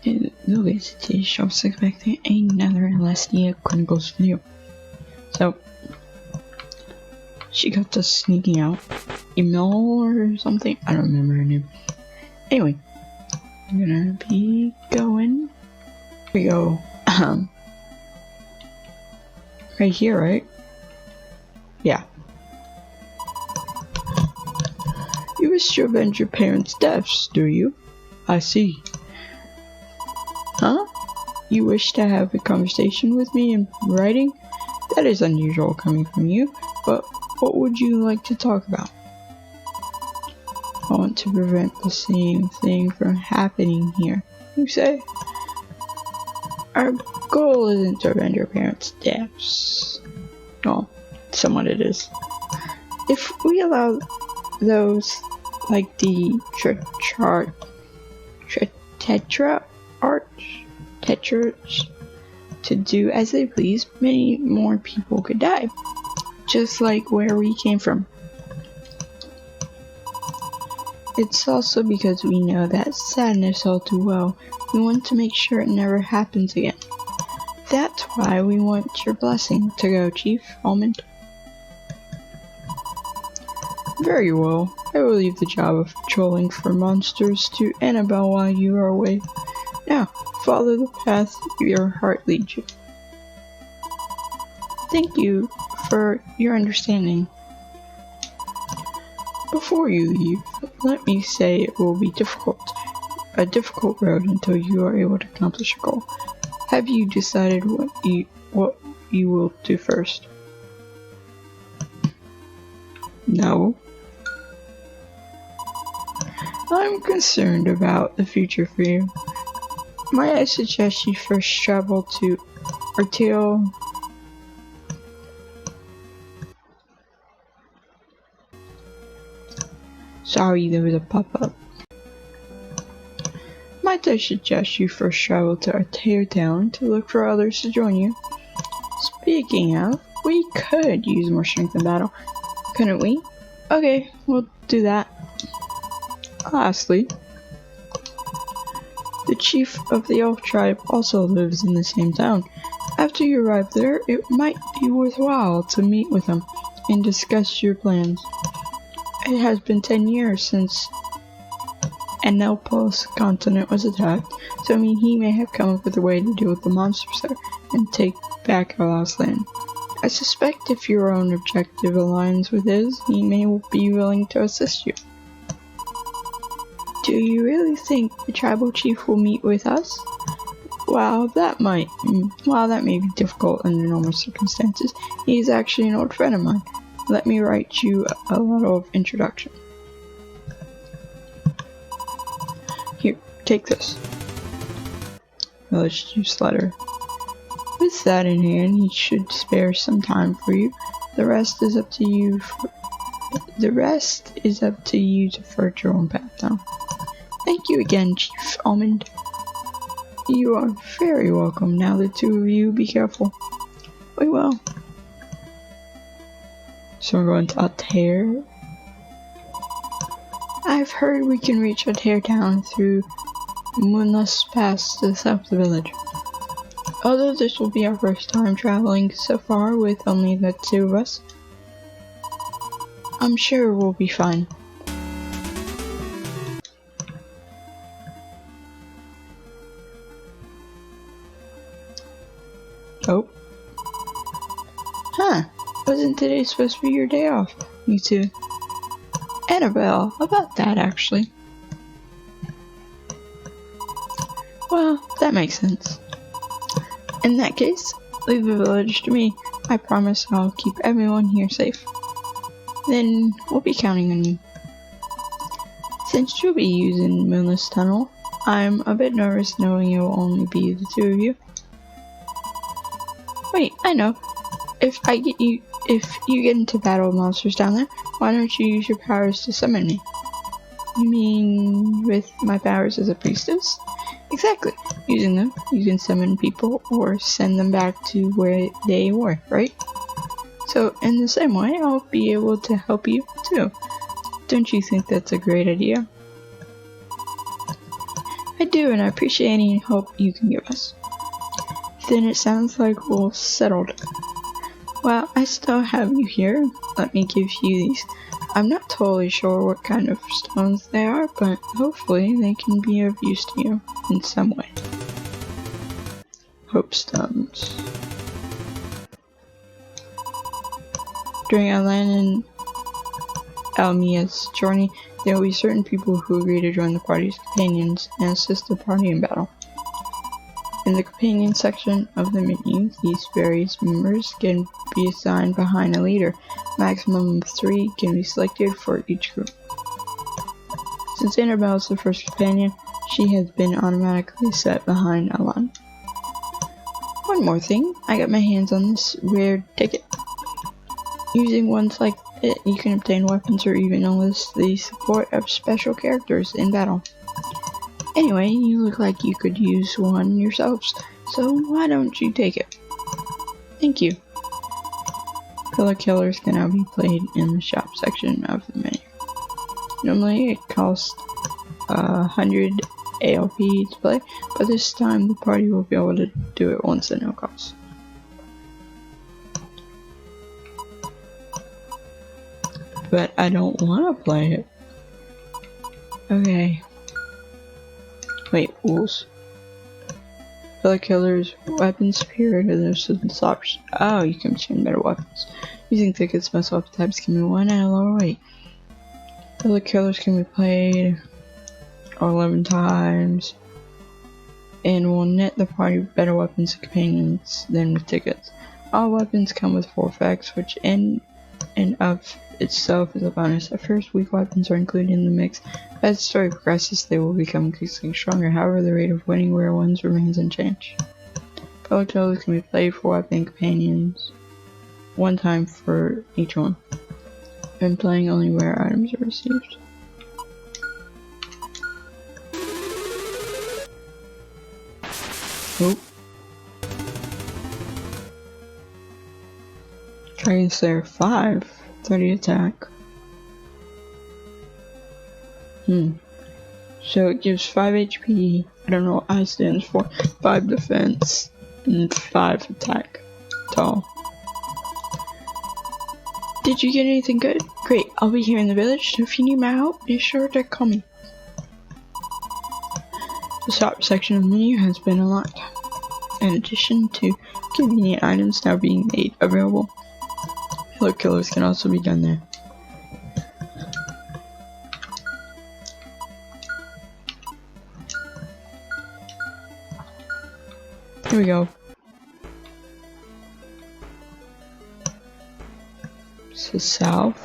In the City shops expecting another Alvastia Chronicles video. So she got us sneaking out. Email or something? I don't remember her name. Anyway, I'm gonna be going. Here we go. Right here, right? Yeah. You wish to avenge your parents' deaths, do you? I see. Huh? You wish to have a conversation with me in writing? That is unusual coming from you, but what would you like to talk about? I want to prevent the same thing from happening here, you say? Our goal isn't to avenge your parents' deaths. Well, somewhat it is. If we allow those like the Tetrarch to do as they please, many more people could die. Just like where we came from. It's also because we know that sadness all too well. We want to make sure it never happens again. That's why we want your blessing to go, Chief Almond. Very well. I will leave the job of patrolling for monsters to Annabelle while you are away. Now, follow the path your heart leads you. Thank you for your understanding. Before you leave, let me say it will be a difficult road until you are able to accomplish your goal. Have you decided what you will do first? No. I'm concerned about the future for you. Might I suggest you first travel to Altare? Sorry, there was a pop-up. Might I suggest you first travel to Altare Town to look for others to join you? Speaking of, we could use more strength in battle, couldn't we? Okay, we'll do that. Lastly, the chief of the elf tribe also lives in the same town. After you arrive there, it might be worthwhile to meet with him and discuss your plans. It has been 10 years since Anelpos continent was attacked, so he may have come up with a way to deal with the monsters there and take back our lost land. I suspect if your own objective aligns with his, he may be willing to assist you. Do you really think the tribal chief will meet with us? While that may be difficult under normal circumstances, he is actually an old friend of mine. Let me write you a letter of introduction. Here, take this. Village chief's letter. With that in hand, he should spare some time for you. The rest is up to you to forge your own path now. Thank you again, Chief Almond. You are very welcome. Now the two of you, be careful. We will. So we're going to Altare. I've heard we can reach Altare Town through Moonless Pass to the south of the village. Although this will be our first time traveling so far with only the two of us, I'm sure we'll be fine. Oh. Huh. Wasn't today supposed to be your day off? You too. Annabelle, about that actually. Well, that makes sense. In that case, leave the village to me. I promise I'll keep everyone here safe. Then we'll be counting on you. Since you'll be using Moonless Tunnel, I'm a bit nervous knowing it will only be the two of you. Wait, I know. If you get into battle with monsters down there, why don't you use your powers to summon me? You mean with my powers as a priestess? Exactly. Using them, you can summon people or send them back to where they were, right? So in the same way, I'll be able to help you too. Don't you think that's a great idea? I do, and I appreciate any help you can give us. Then it sounds like we'll settled. Well, I still have you here. Let me give you these. I'm not totally sure what kind of stones they are, but hopefully they can be of use to you in some way. Hope stones. During Alan and Elmia's journey, there will be certain people who agree to join the party's companions and assist the party in battle. In the companion section of the menu, these various members can be assigned behind a leader. Maximum of 3 can be selected for each group. Since Annabelle is the first companion, she has been automatically set behind Alan. One more thing, I got my hands on this rare ticket. Using ones like it, you can obtain weapons or even enlist the support of special characters in battle. Anyway, you look like you could use one yourselves, so why don't you take it? Thank you. Pillar Killers can now be played in the shop section of the menu. Normally it costs 100 ALP to play, but this time the party will be able to do it once at no cost. But I don't want to play it. Okay. Wait, rules. Pillar Killers, weapons superior to those of the stoppers. Oh, you can obtain better weapons. Using tickets, most weapon types can be won at a lower rate. Pillar Killers can be played 11 times and will net the party better weapons and companions than with tickets. All weapons come with 4 effects, which in and of itself is a bonus. At first, weak weapons are included in the mix. As the story progresses, they will become increasingly stronger. However, the rate of winning rare ones remains unchanged. Pillar Killers can be played for weapon companions 1 time for each one, and playing only rare items are received. Oh. Dragon Slayer 5, 30 attack. So it gives 5 HP, I don't know what I stands for, 5 defense, and 5 attack. Tall. Did you get anything good? Great, I'll be here in the village, so if you need my help, be sure to call me. The shop section of the menu has been unlocked, in addition to convenient items now being made available. Pillar Killers can also be done there. Here we go. This is south.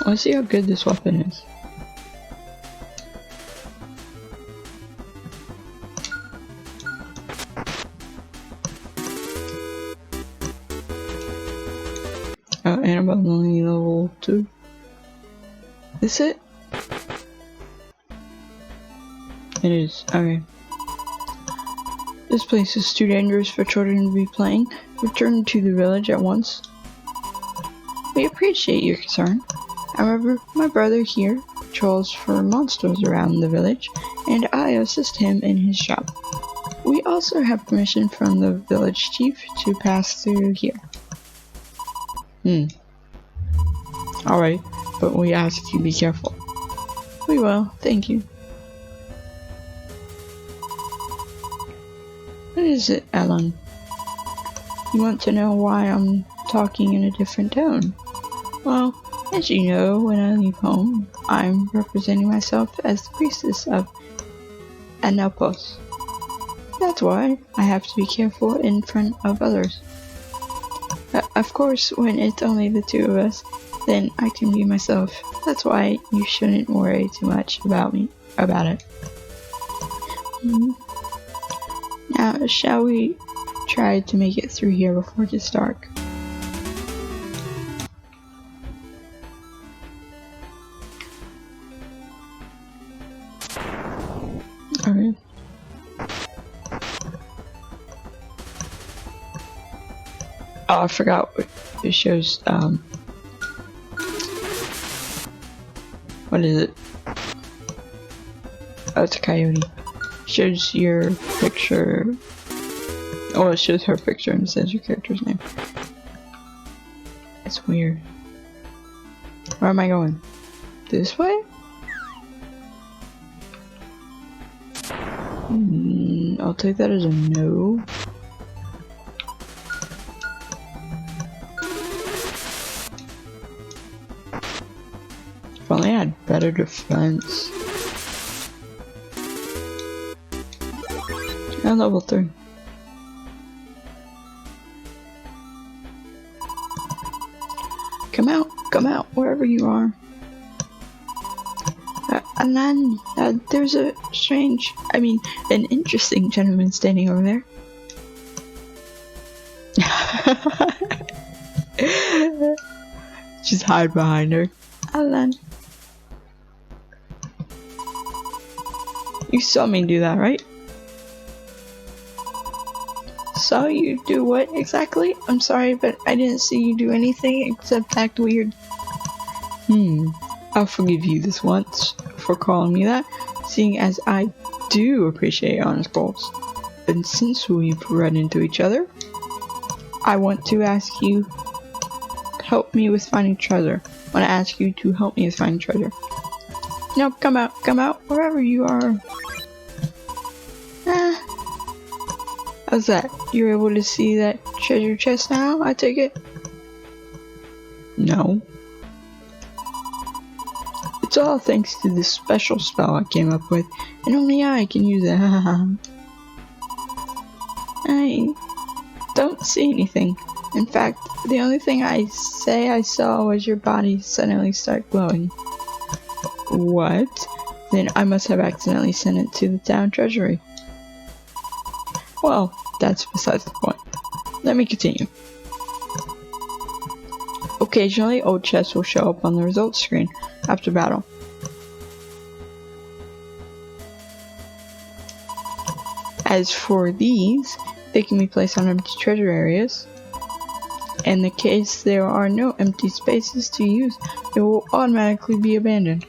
Let's see how good this weapon is. Oh, Annabelle only level 2. Is it? It is. Okay. This place is too dangerous for children to be playing. Return to the village at once. We appreciate your concern. However, my brother here patrols for monsters around the village, and I assist him in his job. We also have permission from the village chief to pass through here. Alright, but we ask you be careful. We will, thank you. What is it, Alan? You want to know why I'm talking in a different tone? Well, as you know, when I leave home, I'm representing myself as the priestess of Anelpos. That's why I have to be careful in front of others. Of course, when it's only the 2 of us, then I can be myself. That's why you shouldn't worry too much about it. Now, shall we try to make it through here before it gets dark? Okay. Oh, I forgot it shows, what is it? Oh, it's a coyote. Shows your picture. Oh, it shows her picture and it says your character's name. It's weird. Where am I going? This way? I'll take that as a no. If only I had better defense. And level 3. Come out, wherever you are. And then, there's an interesting gentleman standing over there. Just hide behind her. Alan. You saw me do that, right? Saw you do what exactly? I'm sorry, but I didn't see you do anything except act weird. I'll forgive you this once for calling me that, seeing as I do appreciate honest goals. And since we've run into each other, I want to ask you to help me with finding treasure. I want to ask you to help me with finding treasure. No, come out, wherever you are. How's that? You're able to see that treasure chest now, I take it? No. It's all thanks to this special spell I came up with, and only I can use it. I don't see anything. In fact, the only thing I saw was your body suddenly start glowing. What? Then I must have accidentally sent it to the town treasury. Well, that's besides the point. Let me continue. Occasionally, old chests will show up on the results screen after battle. As for these, they can be placed on empty treasure areas. In the case there are no empty spaces to use, it will automatically be abandoned.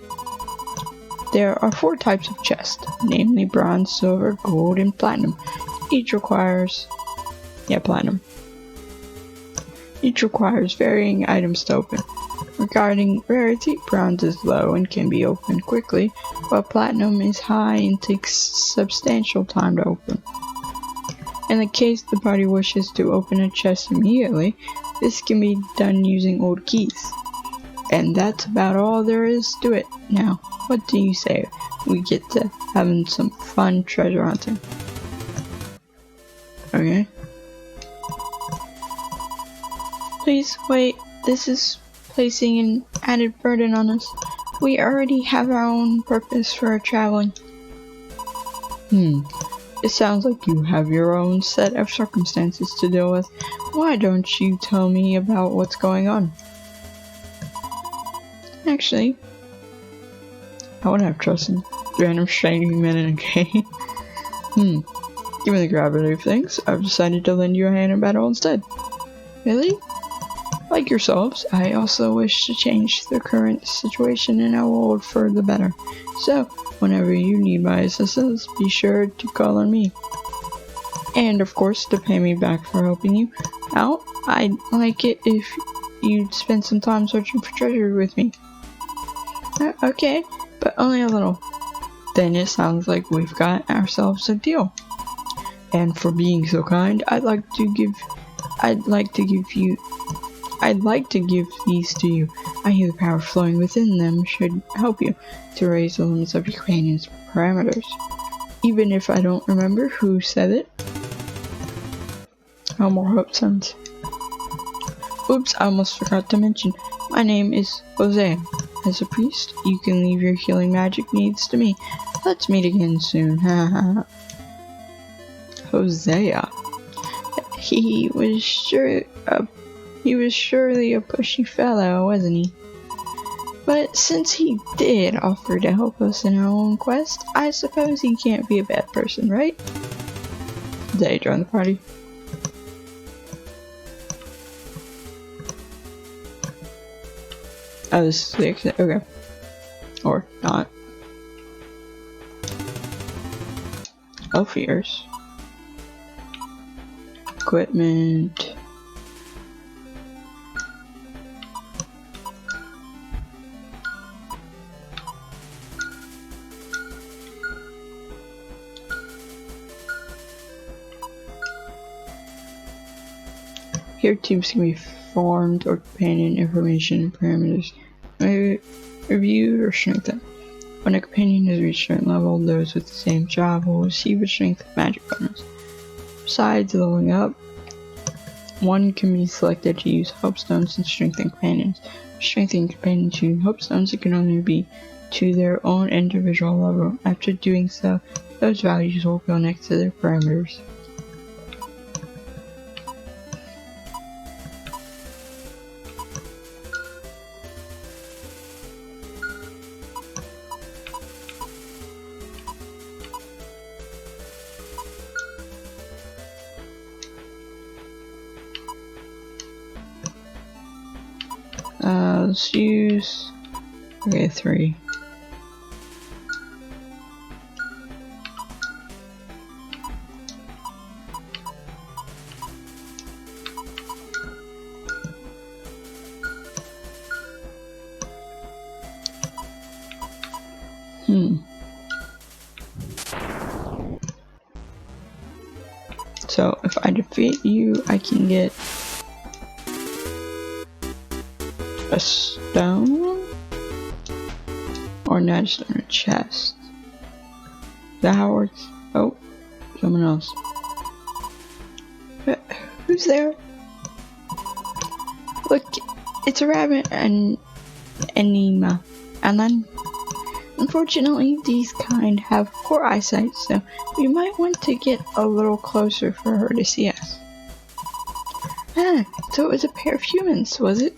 There are 4 types of chests, namely bronze, silver, gold, and platinum. Each requires varying items to open. Regarding rarity, bronze is low and can be opened quickly, while platinum is high and takes substantial time to open. In the case the party wishes to open a chest immediately, this can be done using old keys. And that's about all there is to it. Now, what do you say? We get to having some fun treasure hunting. Okay. Please wait, this is placing an added burden on us. We already have our own purpose for our traveling. It sounds like you have your own set of circumstances to deal with. Why don't you tell me about what's going on? Actually, I wouldn't have trust in random strangers men in a game. Given the gravity of things, I've decided to lend you a hand in battle instead. Really? Like yourselves, I also wish to change the current situation in our world for the better. So, whenever you need my assistance, be sure to call on me. And of course, to pay me back for helping you out, I'd like it if you'd spend some time searching for treasure with me. Okay, but only a little. Then it sounds like we've got ourselves a deal. And for being so kind, I'd like to give these to you. I hear the power flowing within them should help you to raise the limits of your companion's parameters. Even if I don't remember who said it. No more hope sons. Oops, I almost forgot to mention. My name is Hosea. As a priest, you can leave your healing magic needs to me. Let's meet again soon. Hosea. He was surely a pushy fellow, wasn't he? But since he did offer to help us in our own quest, I suppose he can't be a bad person, right? They join the party. Oh, this is the exit. Okay. Or not. elf ears. Equipment. Here teams can be formed or companion information parameters may reviewed or strengthened. When a companion has reached a certain level, those with the same job will receive a strength magic bonus. Besides leveling up, one can be selected to use hope stones and strengthen companions. Strengthening companions using hope stones, it can only be to their own individual level. After doing so, those values will go next to their parameters. Let's use, okay, 3. So if I defeat you, I can get a stone, or not a stone, a chest. Is that how it works? Oh, someone else. But who's there? Look, it's a rabbit and Elmia. And then, unfortunately, these kind have poor eyesight, so we might want to get a little closer for her to see us. Ah, so it was a pair of humans, was it?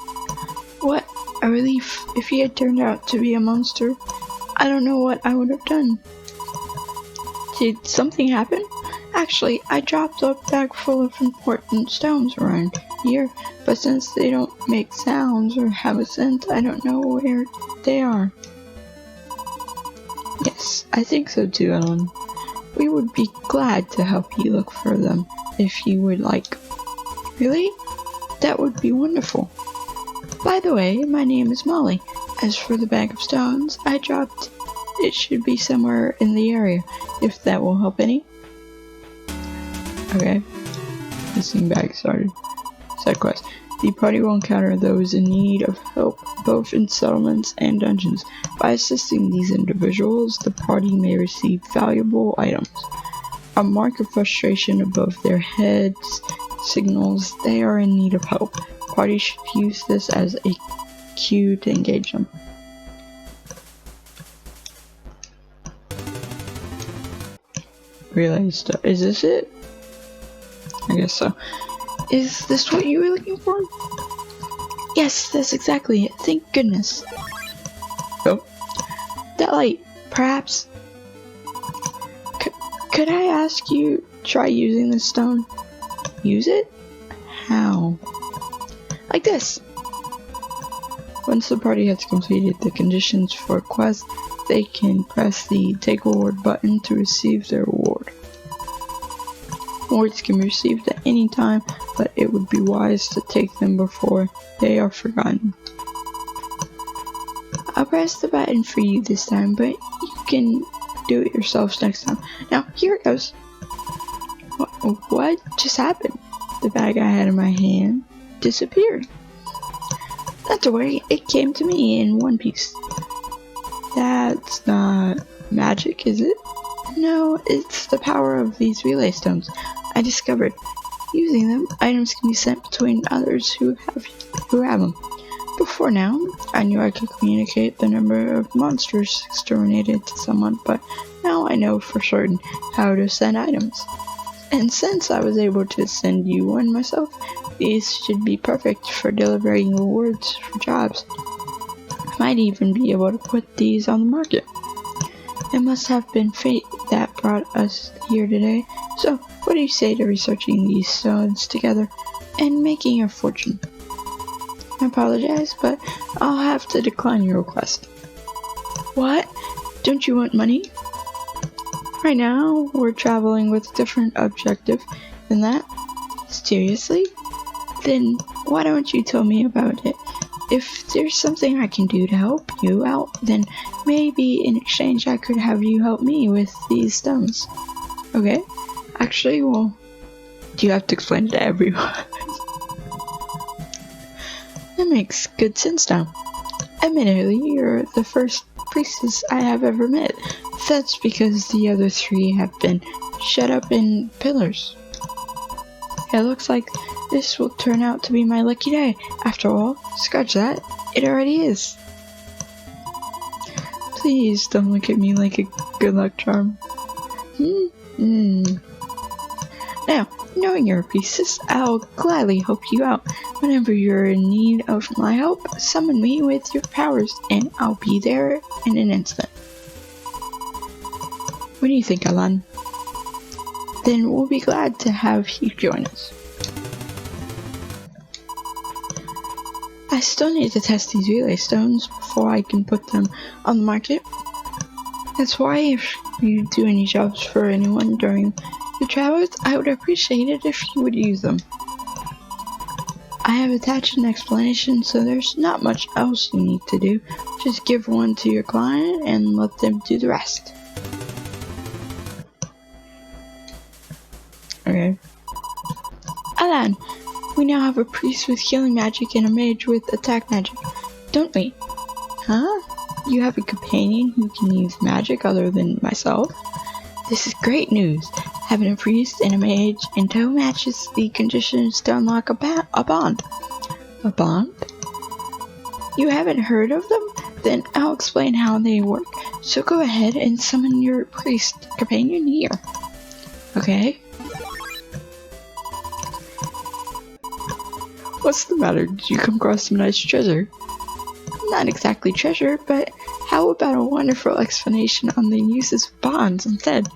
What a relief. If he had turned out to be a monster, I don't know what I would have done. Did something happen? Actually, I dropped a bag full of important stones around here, but since they don't make sounds or have a scent, I don't know where they are. Yes, I think so too, Ellen. We would be glad to help you look for them, if you would like. Really? That would be wonderful. By the way, my name is Molly. As for the bag of stones I dropped, it should be somewhere in the area, if that will help any. Okay. Missing bag started. Side quest. The party will encounter those in need of help, both in settlements and dungeons. By assisting these individuals, the party may receive valuable items. A mark of frustration above their heads signals they are in need of help. Parties should use this as a cue to engage them. Relay stuff. Is this it? I guess so. Is this what you were looking for? Yes, that's exactly it. Thank goodness. Oh. That light, perhaps. Could I ask you try using this stone? Use it? How? Like this. Once the party has completed the conditions for a quest, they can press the Take Reward button to receive their reward. Rewards can be received at any time, but it would be wise to take them before they are forgotten. I'll press the button for you this time, but you can do it yourselves next time. Now, here it goes. What just happened? The bag I had in my hand disappeared. Not to worry, it came to me in one piece. That's not magic, is it? No, it's the power of these relay stones. I discovered. Using them, items can be sent between others who have them. Before now, I knew I could communicate the number of monsters exterminated to someone, but now I know for certain how to send items. And since I was able to send you one myself, these should be perfect for delivering rewards for jobs. I might even be able to put these on the market. It must have been fate that brought us here today. So, what do you say to researching these stones together and making your fortune? I apologize, but I'll have to decline your request. What? Don't you want money? Right now, we're traveling with a different objective than that. Seriously? Then why don't you tell me about it? If there's something I can do to help you out, then maybe in exchange I could have you help me with these stones. Okay? Actually, well, do you have to explain it to everyone? That makes good sense now. Admittedly, you're the first priestess I have ever met. That's because the other three have been shut up in pillars. It looks like this will turn out to be my lucky day. After all, scratch that, it already is. Please don't look at me like a good luck charm. Now, knowing you're a priestess, I'll gladly help you out. Whenever you're in need of my help, summon me with your powers, and I'll be there in an instant. What do you think, Alan? Then we'll be glad to have you join us. I still need to test these relay stones before I can put them on the market. That's why if you do any jobs for anyone during your travels, I would appreciate it if you would use them. I have attached an explanation, so there's not much else you need to do. Just give one to your client and let them do the rest. Okay. Alan, we now have a priest with healing magic and a mage with attack magic, don't we? Huh? You have a companion who can use magic other than myself? This is great news. Having a priest and a mage in tow matches the conditions to unlock a bond. A bond? You haven't heard of them? Then I'll explain how they work. So go ahead and summon your priest companion here. Okay? What's the matter? Did you come across some nice treasure? Not exactly treasure, but how about a wonderful explanation on the uses of bonds instead?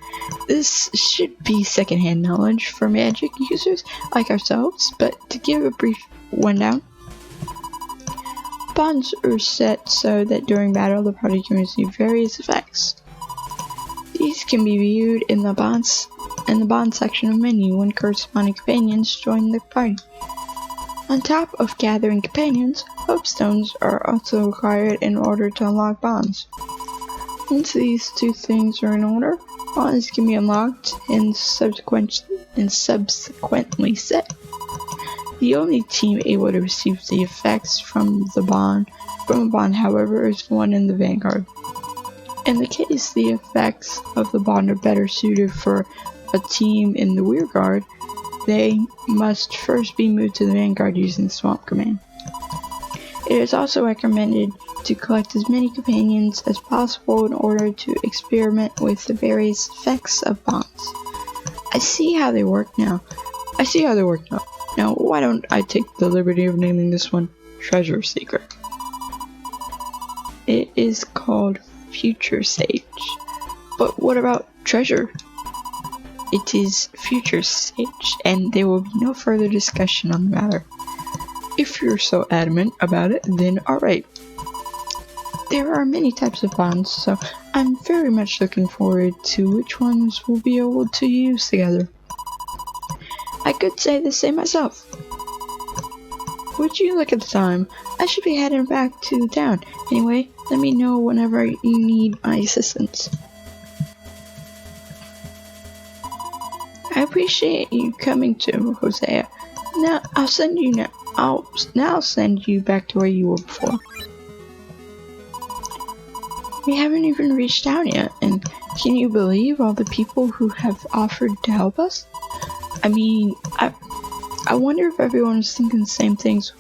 This should be secondhand knowledge for magic users like ourselves, but to give a brief rundown. Bonds are set so that during battle the party can receive various effects. These can be viewed in the bond section of menu when corresponding companions join the party. On top of gathering companions, hope stones are also required in order to unlock bonds. Once these two things are in order, bonds can be unlocked and subsequently set. The only team able to receive the effects from a bond, however, is one in the vanguard. In the case the effects of the bond are better suited for a team in the rearguard, they must first be moved to the vanguard using the swamp command. It is also recommended to collect as many companions as possible in order to experiment with the various effects of bonds. I see how they work now. Now, why don't I take the liberty of naming this one Treasure Seeker? It is called Future Sage. But what about treasure? It is Future Sage, and there will be no further discussion on the matter. If you're so adamant about it, then alright. There are many types of bonds, so I'm very much looking forward to which ones we'll be able to use together. I could say the same myself. Would you look at the time? I should be heading back to the town. Anyway, let me know whenever you need my assistance. I appreciate you coming to Hosea. Now I'll send you back to where you were before. We haven't even reached out yet, and can you believe all the people who have offered to help us? I mean, I wonder if everyone is thinking the same things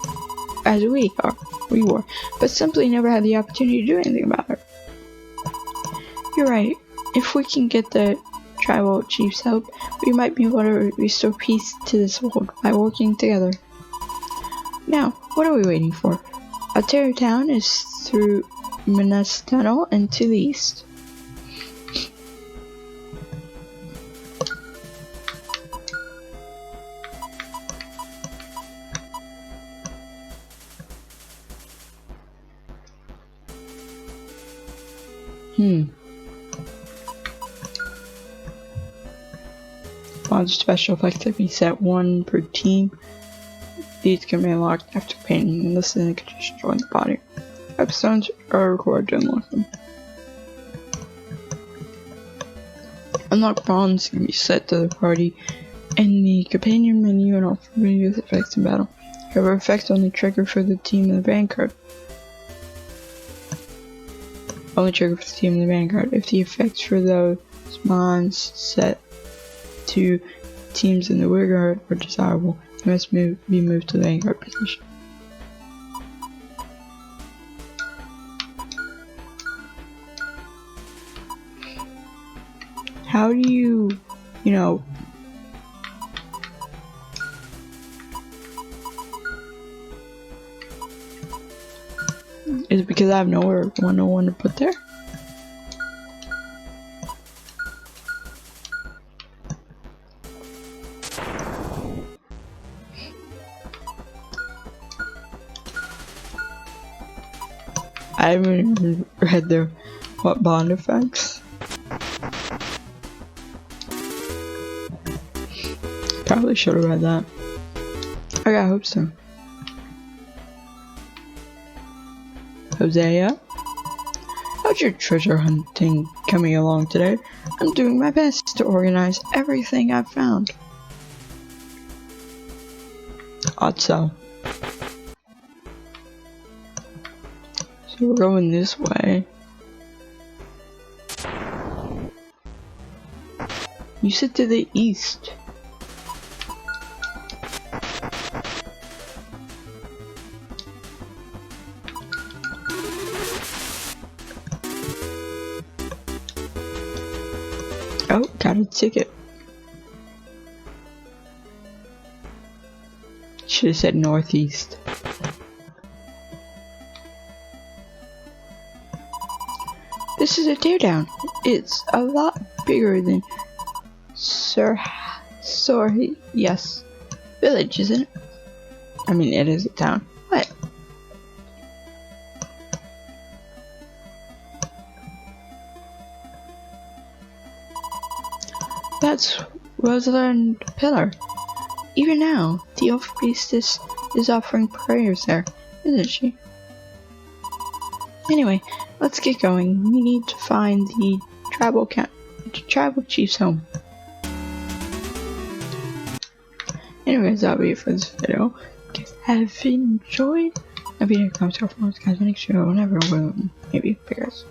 as we were, but simply never had the opportunity to do anything about it. You're right. If we can get the tribal chief's help, we might be able to restore peace to this world by working together. Now, what are we waiting for? Altare Town is through Minas Tunnel and to the east. spawns special effects that be set 1 per team. These can be unlocked after painting and listening to just join the party. Episodes are required to unlock them. Unlock bonds can be set to the party in the companion menu and offer previous effects in battle. However, effects only trigger for the team in the vanguard. Only trigger for the team in the vanguard. If the effects for those bonds set to teams in the rearguard are desirable, they must be moved to the vanguard position. How do you know, is it because I have no one to put there? I haven't even read their bond effects. Probably should have read that. I hope so. Hosea? How's your treasure hunting coming along today? I'm doing my best to organize everything I've found. So we're going this way. You said to the east. Oh, got a ticket. Should have said northeast. This is a teardown. It's a lot bigger than yes, village, isn't it? I mean, it is a town. What? That's Rosalind Pillar. Even now, the elf priestess is offering prayers there, isn't she? Anyway, let's get going. We need to find the tribal chief's home. Anyways, that'll be it for this video. Have you enjoyed? I'll be in the comments for guys. Make sure whenever maybe figures.